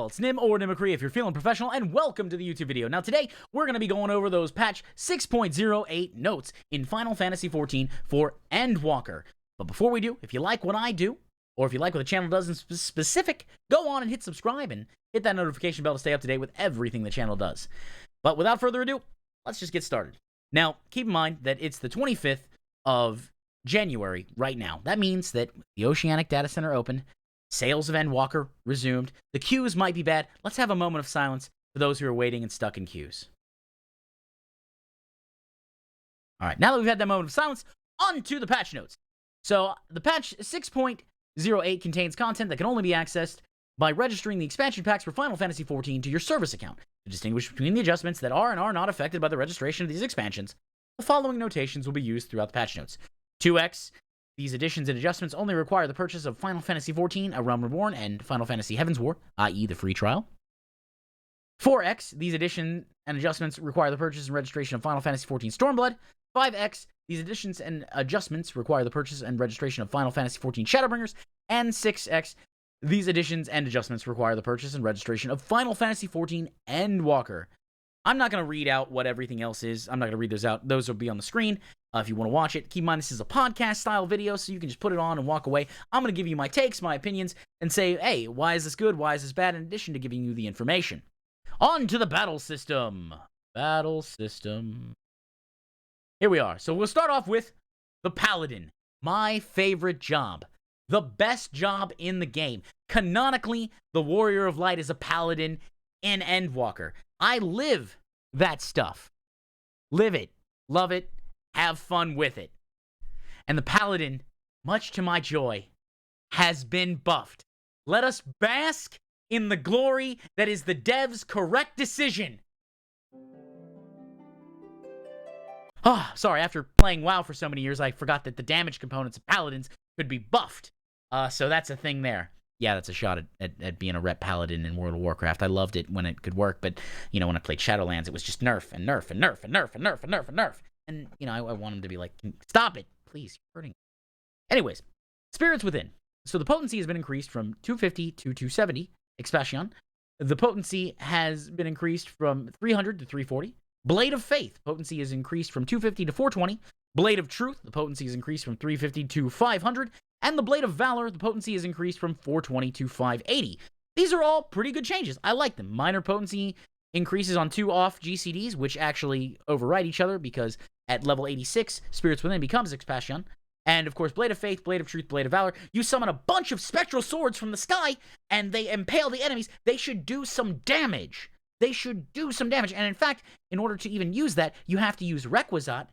all, it's Nim or Nimicry if you're feeling professional, and welcome to the YouTube video. Now today, we're going to be going over those patch 6.08 notes in Final Fantasy XIV for Endwalker. But before we do, if you like what I do, or if you like what the channel does in specific, go on and hit subscribe and hit that notification bell to stay up to date with everything the channel does. But without further ado, let's just get started. Now, keep in mind that it's the 25th of January right now. That means that the Oceanic Data Center opened, sales of Endwalker resumed. The queues might be bad. Let's have a moment of silence for those who are waiting and stuck in queues. All right, now that we've had that moment of silence, on to the patch notes. So, the patch 6.08 contains content that can only be accessed by registering the expansion packs for Final Fantasy XIV to your service account. To distinguish between the adjustments that are and are not affected by the registration of these expansions, the following notations will be used throughout the patch notes. 2x, these additions and adjustments only require the purchase of Final Fantasy XIV, A Realm Reborn, and Final Fantasy Heaven's War, i.e. the free trial. 4x, these additions and adjustments require the purchase and registration of Final Fantasy XIV Stormblood. 5x, these additions and adjustments require the purchase and registration of Final Fantasy XIV Shadowbringers. And 6x, these additions and adjustments require the purchase and registration of Final Fantasy XIV Endwalker. I'm not going to read out what everything else is. I'm not going to read those out. Those will be on the screen if you want to watch it. Keep in mind, this is a podcast-style video, so you can just put it on and walk away. I'm going to give you my takes, my opinions, and say, hey, why is this good? Why is this bad? In addition to giving you the information. On to the battle system. Battle system. Here we are. So we'll start off with the Paladin. My favorite job. The best job in the game. Canonically, the Warrior of Light is a Paladin in Endwalker. I live that stuff. Live it. Love it. Have fun with it. And the Paladin, much to my joy, has been buffed. Let us bask in the glory that is the dev's correct decision. Sorry, after playing WoW for so many years, I forgot that the damage components of Paladins could be buffed. So that's a thing there. Yeah, that's a shot at being a rep Paladin in World of Warcraft. I loved it when it could work, but, you know, when I played Shadowlands, it was just nerf and nerf and nerf and nerf and nerf and nerf and nerf. And, you know, I want him to be like, stop it, please, you're hurting me. Anyways, Spirits Within. So the potency has been increased from 250 to 270, Expassion. The potency has been increased from 300 to 340. Blade of Faith, potency is increased from 250 to 420. Blade of Truth, the potency is increased from 350 to 500. And the Blade of Valor, the potency is increased from 420 to 580. These are all pretty good changes. I like them. Minor potency increases on 2 off GCDs, which actually override each other because at level 86, Spirits Within becomes Expassion. And, of course, Blade of Faith, Blade of Truth, Blade of Valor. You summon a bunch of spectral swords from the sky, and they impale the enemies. They should do some damage. They should do some damage. And, in fact, in order to even use that, you have to use Requisite.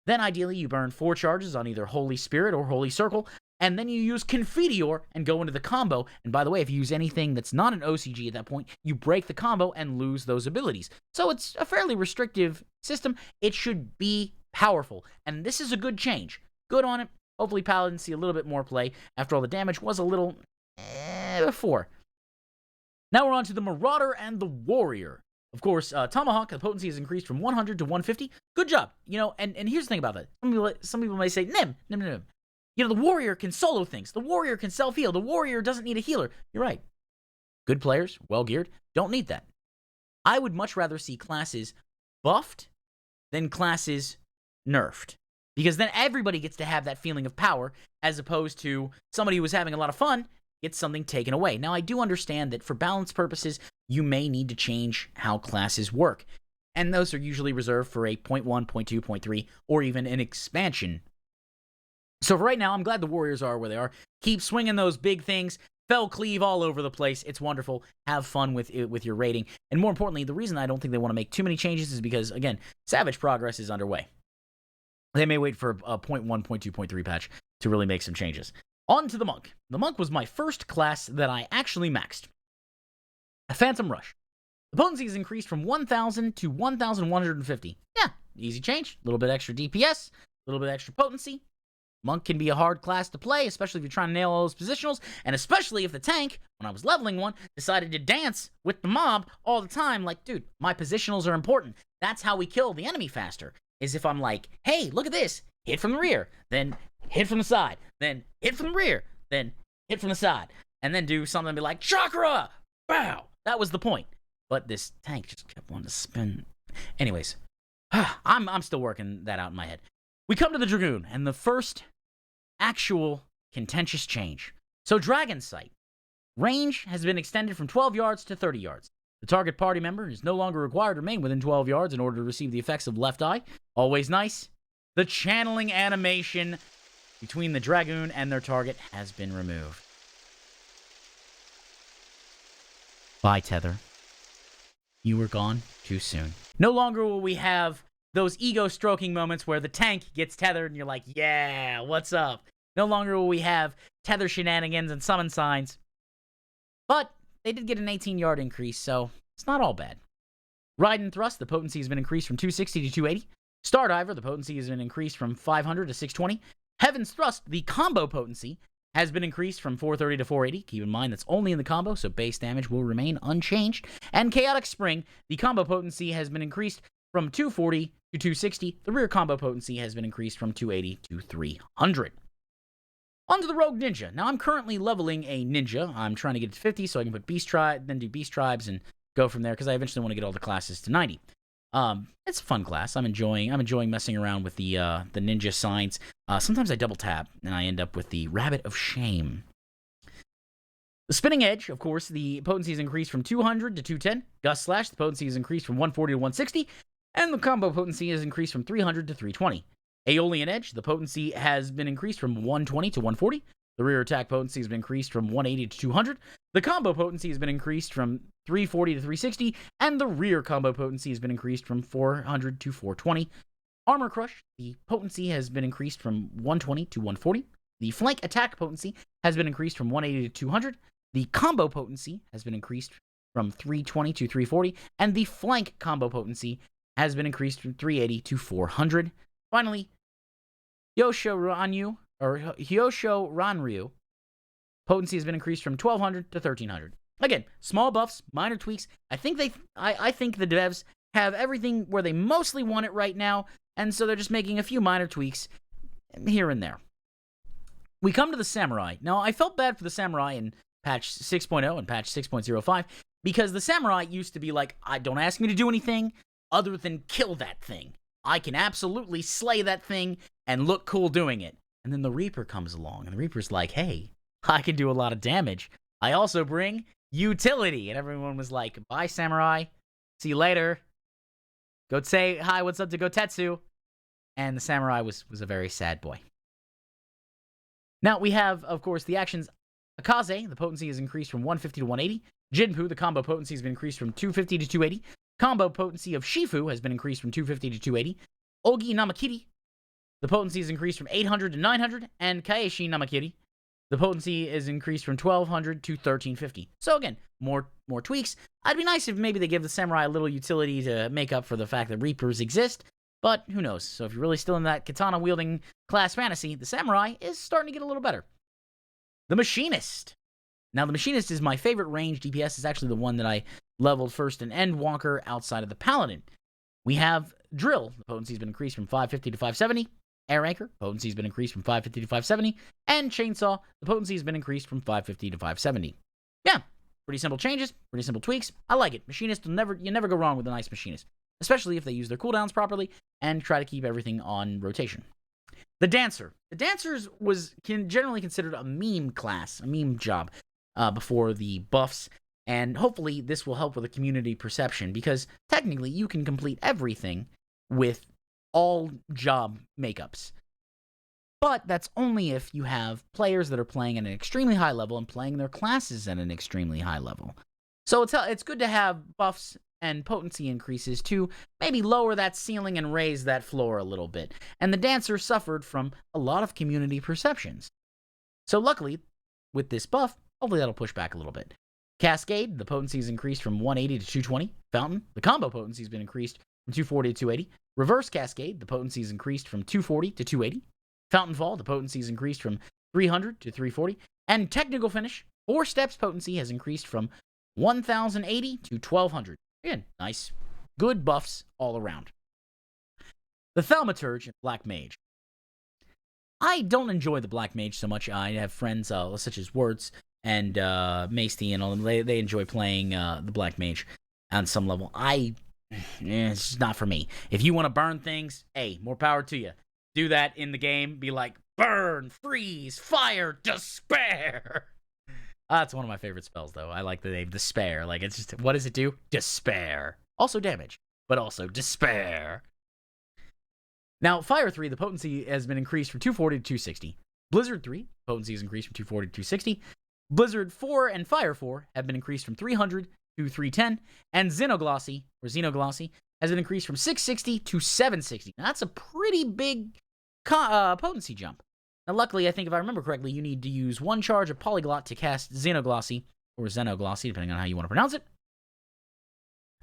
Then, ideally, you burn 4 charges on either Holy Spirit or Holy Circle. And then you use Confiteor and go into the combo. And by the way, if you use anything that's not an OCG at that point, you break the combo and lose those abilities. So it's a fairly restrictive system. It should be powerful. And this is a good change. Good on it. Hopefully Paladins see a little bit more play. After all, the damage was a little before. Now we're on to the Marauder and the Warrior. Of course, Tomahawk, the potency is increased from 100 to 150. Good job. You know, and here's the thing about that. Some people may say, Nim. You know, the Warrior can solo things. The Warrior can self-heal. The Warrior doesn't need a healer. You're right. Good players, well-geared, don't need that. I would much rather see classes buffed than classes nerfed. Because then everybody gets to have that feeling of power, as opposed to somebody who was having a lot of fun gets something taken away. Now, I do understand that for balance purposes, you may need to change how classes work. And those are usually reserved for a 0.1, 0.2, 0.3, or even an expansion. So for right now, I'm glad the Warriors are where they are. Keep swinging those big things. Fell cleave all over the place. It's wonderful. Have fun with your rating. And more importantly, the reason I don't think they want to make too many changes is because, again, Savage Progress is underway. They may wait for a 0.1, 0.2, 0.3 patch to really make some changes. On to the Monk. The Monk was my first class that I actually maxed. A Phantom Rush. The potency is increased from 1,000 to 1,150. Yeah, easy change. A little bit extra DPS, a little bit extra potency. Monk can be a hard class to play, especially if you're trying to nail all those positionals, and especially if the tank, when I was leveling one, decided to dance with the mob all the time. Like, dude, my positionals are important. That's how we kill the enemy faster, is if I'm like, hey, look at this, hit from the rear, then hit from the side, then hit from the rear, then hit from the side, and then do something and be like, chakra, bow, That was the point. But this tank just kept wanting to spin. Anyways, I'm still working that out in my head. We come to the Dragoon, and the first actual contentious change. So Dragon Sight. Range has been extended from 12 yards to 30 yards. The target party member is no longer required to remain within 12 yards in order to receive the effects of Left Eye. Always nice. The channeling animation between the Dragoon and their target has been removed. Bye, Tether. You were gone too soon. No longer will we have those ego-stroking moments where the tank gets tethered and you're like, yeah, what's up? No longer will we have tether shenanigans and summon signs. But they did get an 18-yard increase, so it's not all bad. Ride and Thrust, the potency has been increased from 260 to 280. Stardiver, the potency has been increased from 500 to 620. Heaven's Thrust, the combo potency, has been increased from 430 to 480. Keep in mind that's only in the combo, so base damage will remain unchanged. And Chaotic Spring, the combo potency has been increased from 240 to 260. The rear combo potency has been increased from 280 to 300. Onto the Rogue Ninja. Now, I'm currently leveling a Ninja. I'm trying to get to 50 so I can put Beast Tribe, then do Beast Tribes and go from there because I eventually want to get all the classes to 90. It's a fun class. I'm enjoying messing around with the Ninja signs. Sometimes I double tap and I end up with the Rabbit of Shame. The Spinning Edge, of course, the potency is increased from 200 to 210. Gust Slash, the potency is increased from 140 to 160. And the combo potency is increased from 300 to 320. Aeolian Edge, the potency has been increased from 120 to 140. The rear attack potency has been increased from 180 to 200. The combo potency has been increased from 340 to 360. And the rear combo potency has been increased from 400 to 420. Armor Crush, the potency has been increased from 120 to 140. The flank attack potency has been increased from 180 to 200. The combo potency has been increased from 320 to 340. And the flank combo potency has been increased from 380 to 400. Finally, Hyosho Ranryu, potency has been increased from 1200 to 1300. Again, small buffs, minor tweaks. I think the devs have everything where they mostly want it right now, and so they're just making a few minor tweaks here and there. We come to the Samurai. Now, I felt bad for the Samurai in patch 6.0 and patch 6.05 because the Samurai used to be like, don't ask me to do anything other than kill that thing. I can absolutely slay that thing and look cool doing it. And then the Reaper comes along, and the Reaper's like, hey, I can do a lot of damage. I also bring utility. And everyone was like, bye, Samurai. See you later. Go say hi, what's up to Gotetsu. And the Samurai was a very sad boy. Now we have, of course, the actions. Akaze, the potency is increased from 150 to 180. Jinpu, the combo potency has been increased from 250 to 280. Combo potency of Shifu has been increased from 250 to 280. Ogi Namakiri, the potency is increased from 800 to 900. And Kaeshi Namakiri, the potency is increased from 1200 to 1350. So again, more tweaks. I'd be nice if maybe they give the Samurai a little utility to make up for the fact that Reapers exist, but who knows. So if you're really still in that katana-wielding class fantasy, the Samurai is starting to get a little better. The Machinist. Now, the Machinist is my favorite range DPS. It's actually the one that I leveled first in Endwalker outside of the Paladin. We have Drill. The potency has been increased from 550 to 570. Air Anchor. Potency has been increased from 550 to 570. And Chainsaw. The potency has been increased from 550 to 570. Yeah, pretty simple changes, pretty simple tweaks. I like it. Machinist, you never go wrong with a nice Machinist, especially if they use their cooldowns properly and try to keep everything on rotation. The Dancer. The Dancers was generally considered a meme class, a meme job before the buffs. And hopefully this will help with the community perception, because technically you can complete everything with all job makeups. But that's only if you have players that are playing at an extremely high level and playing their classes at an extremely high level. So it's good to have buffs and potency increases to maybe lower that ceiling and raise that floor a little bit. And the Dancer suffered from a lot of community perceptions. So luckily, with this buff, hopefully that'll push back a little bit. Cascade, the potency is increased from 180 to 220. Fountain, the combo potency has been increased from 240 to 280. Reverse Cascade, the potency is increased from 240 to 280. Fountain Fall, the potency is increased from 300 to 340. And Technical Finish, 4 steps potency has increased from 1080 to 1200. Again, nice, good buffs all around. The Thaumaturge and Black Mage. I don't enjoy the Black Mage so much. I have friends such as Words and Maesty and all them. They enjoy playing the Black Mage on some level. It's just not for me. If you want to burn things, hey, more power to you. Do that in the game. Be like, burn, freeze, fire, despair. That's one of my favorite spells, though. I like the name Despair. Like, it's just, what does it do? Despair. Also damage, but also despair. Now, Fire 3, the potency has been increased from 240 to 260. Blizzard 3, potency is increased from 240 to 260. Blizzard 4 and Fire 4 have been increased from 300 to 310. And Xenoglossy has been increased from 660 to 760. Now, that's a pretty big potency jump. Now, luckily, I think if I remember correctly, you need to use one charge of Polyglot to cast Xenoglossy, or Xenoglossy, depending on how you want to pronounce it.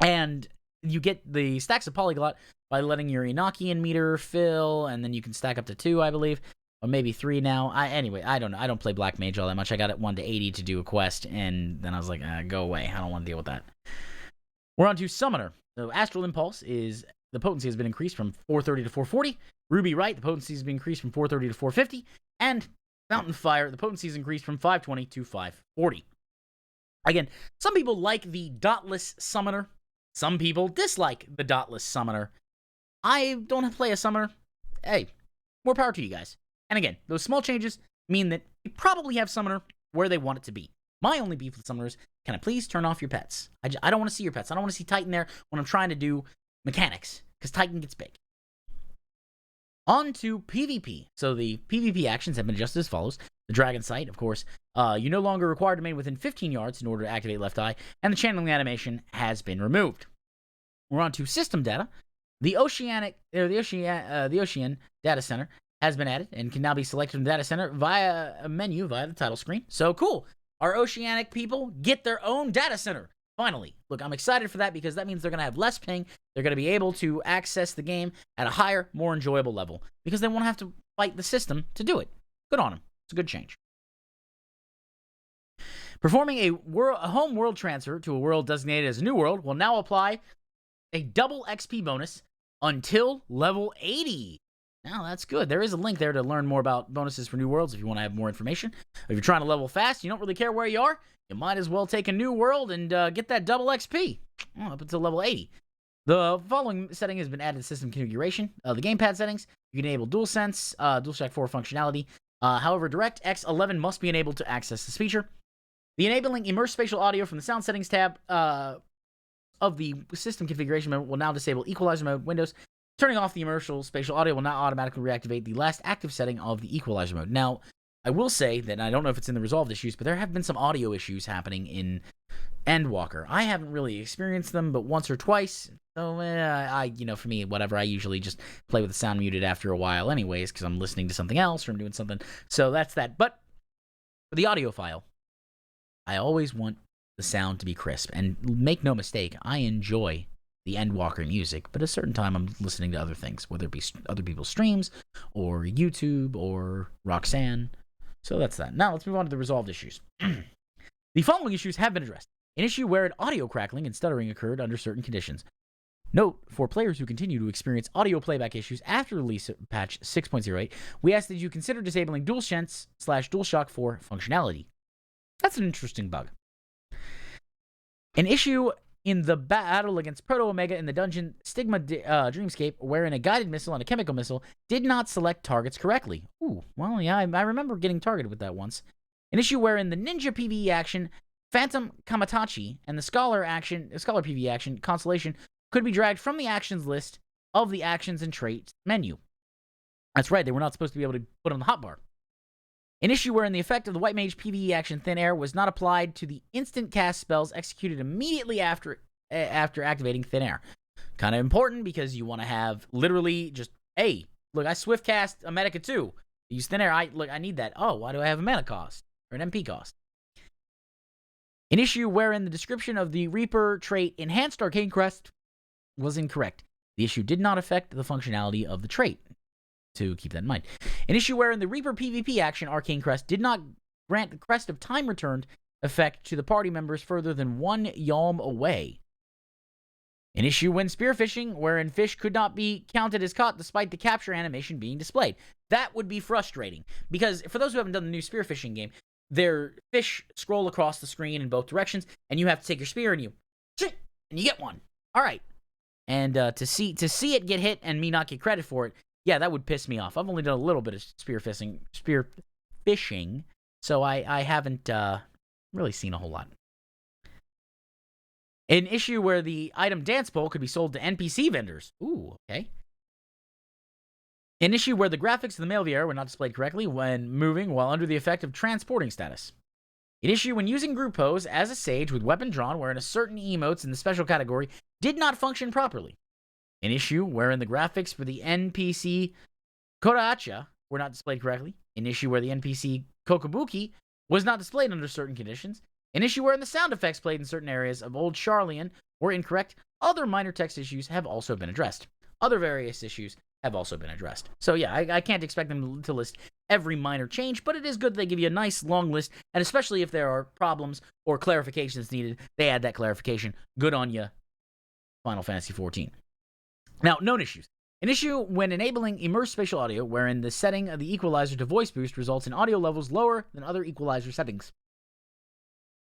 And you get the stacks of Polyglot by letting your Enochian meter fill, and then you can stack up to 2, I believe, or maybe 3 now. Anyway, I don't know. I don't play Black Mage all that much. I got it 1 to 80 to do a quest, and then I was like, go away. I don't want to deal with that. We're on to Summoner. So Astral Impulse the potency has been increased from 430 to 440. Ruby Right, the potency has been increased from 430 to 450. And Mountain Fire, the potency is increased from 520 to 540. Again, some people like the dotless Summoner. Some people dislike the dotless Summoner. I don't play a Summoner. Hey, more power to you guys. And again, those small changes mean that you probably have Summoner where they want it to be. My only beef with Summoners, can I please turn off your pets? I don't want to see your pets. I don't want to see Titan there when I'm trying to do mechanics, because Titan gets big. On to PvP. So the PvP actions have been adjusted as follows. The Dragon Sight, of course. You're no longer required to remain within 15 yards in order to activate Left Eye, and the channeling animation has been removed. We're on to system data. The Ocean Data Center has been added and can now be selected from the Data Center via a menu via the title screen. So cool. Our Oceanic people get their own Data Center. Finally. Look, I'm excited for that because that means they're going to have less ping. They're going to be able to access the game at a higher, more enjoyable level because they won't have to fight the system to do it. Good on them. It's a good change. Performing a home world transfer to a world designated as a new world will now apply a double XP bonus until level 80. Now, that's good. There is a link there to learn more about bonuses for new worlds if you want to have more information. If you're trying to level fast, you don't really care where you are, you might as well take a new world and get that double XP up until level 80. The following setting has been added to system configuration. The gamepad settings, you can enable DualSense, DualShock 4 functionality. However, DirectX 11 must be enabled to access this feature. The enabling immersive spatial audio from the sound settings tab of the system configuration mode will now disable equalizer mode windows. Turning off the immersive spatial audio will not automatically reactivate the last active setting of the equalizer mode. Now, I will say that I don't know if it's in the resolved issues, but there have been some audio issues happening in Endwalker. I haven't really experienced them, but once or twice. So, for me, whatever, I usually just play with the sound muted after a while anyways, because I'm listening to something else or I'm doing something. So that's that. But for the audio file, I always want the sound to be crisp. And make no mistake, I enjoy the Endwalker music, but at a certain time I'm listening to other things, whether it be other people's streams or YouTube or Roxanne. So that's that. Now let's move on to the resolved issues. The following issues have been addressed. An issue where an audio crackling and stuttering occurred under certain conditions. Note, for players who continue to experience audio playback issues after release of patch 6.08, we ask that you consider disabling DualSense/DualShock 4 functionality. That's an interesting bug. An issue in the battle against Proto-Omega in the dungeon Stigma Dreamscape, wherein a guided missile and a chemical missile did not select targets correctly. Ooh, well, yeah, I remember getting targeted with that once. An issue wherein the Ninja PvE action, Phantom Kamatachi, and the Scholar PvE action, Constellation, could be dragged from the actions list of the actions and traits menu. That's right, they were not supposed to be able to put on the hotbar. An issue wherein the effect of the White Mage PvE action Thin Air was not applied to the instant cast spells executed immediately after activating Thin Air. Kind of important because you want to have literally just, hey, look, I swift cast a Medica 2. Use Thin Air. I need that. Oh, why do I have a mana cost? Or an MP cost? An issue wherein the description of the Reaper trait Enhanced Arcane Crest was incorrect. The issue did not affect the functionality of the trait. To keep that in mind. An issue wherein the Reaper PvP action Arcane Crest did not grant the Crest of Time Returned effect to the party members further than 1 yalm away. An issue when spearfishing, wherein fish could not be counted as caught despite the capture animation being displayed. That would be frustrating, because for those who haven't done the new spearfishing game, their fish scroll across the screen in both directions, and you have to take your spear and you get one. All right. And to see it get hit and me not get credit for it, yeah, that would piss me off. I've only done a little bit of spear fishing, so I haven't really seen a whole lot. An issue where the item dance pole could be sold to NPC vendors. Ooh, okay. An issue where the graphics of the male VR were not displayed correctly when moving while under the effect of transporting status. An issue when using group pose as a sage with weapon drawn wherein a certain emotes in the special category did not function properly. An issue wherein the graphics for the NPC Koracha were not displayed correctly. An issue where the NPC Kokobuki was not displayed under certain conditions. An issue wherein the sound effects played in certain areas of Old Charlian were incorrect. Other minor text issues have also been addressed. Other various issues have also been addressed. So yeah, I can't expect them to list every minor change, but it is good that they give you a nice long list, and especially if there are problems or clarifications needed, they add that clarification. Good on you, Final Fantasy XIV. Now, known issues. An issue when enabling immersed spatial audio, wherein the setting of the equalizer to voice boost results in audio levels lower than other equalizer settings.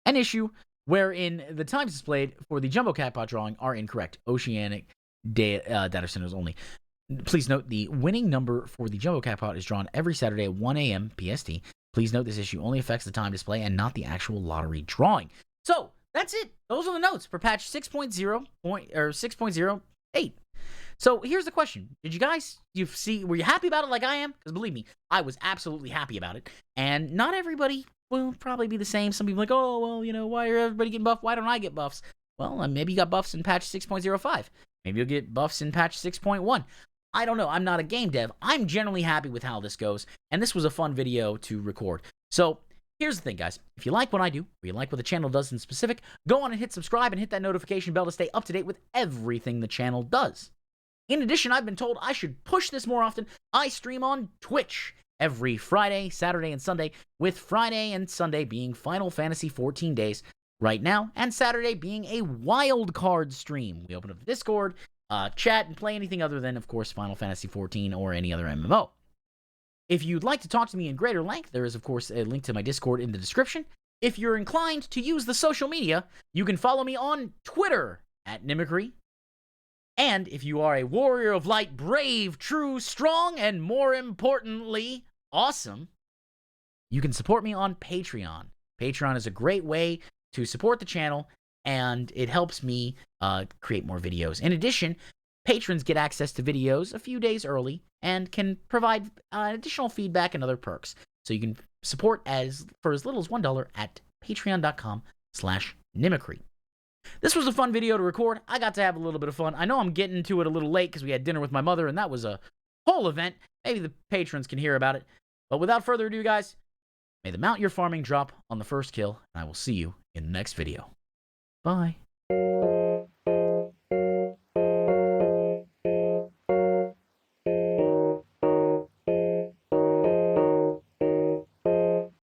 An issue wherein the times displayed for the Jumbo Catpot drawing are incorrect. Oceanic data centers only. Please note the winning number for the Jumbo Catpot is drawn every Saturday at 1 a.m. PST. Please note this issue only affects the time display and not the actual lottery drawing. So, that's it. Those are the notes for patch 6.08. So, here's the question. Did you guys, were you happy about it like I am? Because believe me, I was absolutely happy about it. And not everybody will probably be the same. Some people are like, oh, well, why are everybody getting buffed? Why don't I get buffs? Well, maybe you got buffs in patch 6.05. Maybe you'll get buffs in patch 6.1. I don't know. I'm not a game dev. I'm generally happy with how this goes, and this was a fun video to record. So, here's the thing, guys. If you like what I do, or you like what the channel does in specific, go on and hit subscribe and hit that notification bell to stay up to date with everything the channel does. In addition, I've been told I should push this more often. I stream on Twitch every Friday, Saturday, and Sunday, with Friday and Sunday being Final Fantasy XIV days right now, and Saturday being a wild card stream. We open up the Discord, chat, and play anything other than, of course, Final Fantasy XIV or any other MMO. If you'd like to talk to me in greater length, there is, of course, a link to my Discord in the description. If you're inclined to use the social media, you can follow me on Twitter at Nimicry. And if you are a warrior of light, brave, true, strong, and more importantly, awesome, you can support me on Patreon. Patreon is a great way to support the channel, and it helps me create more videos. In addition, patrons get access to videos a few days early and can provide additional feedback and other perks. So you can support for as little as $1 at patreon.com/Nimicry. This was a fun video to record. I got to have a little bit of fun. I know I'm getting to it a little late because we had dinner with my mother, and that was a whole event. Maybe the patrons can hear about it. But without further ado, guys, may the mount you're farming drop on the first kill, and I will see you in the next video. Bye.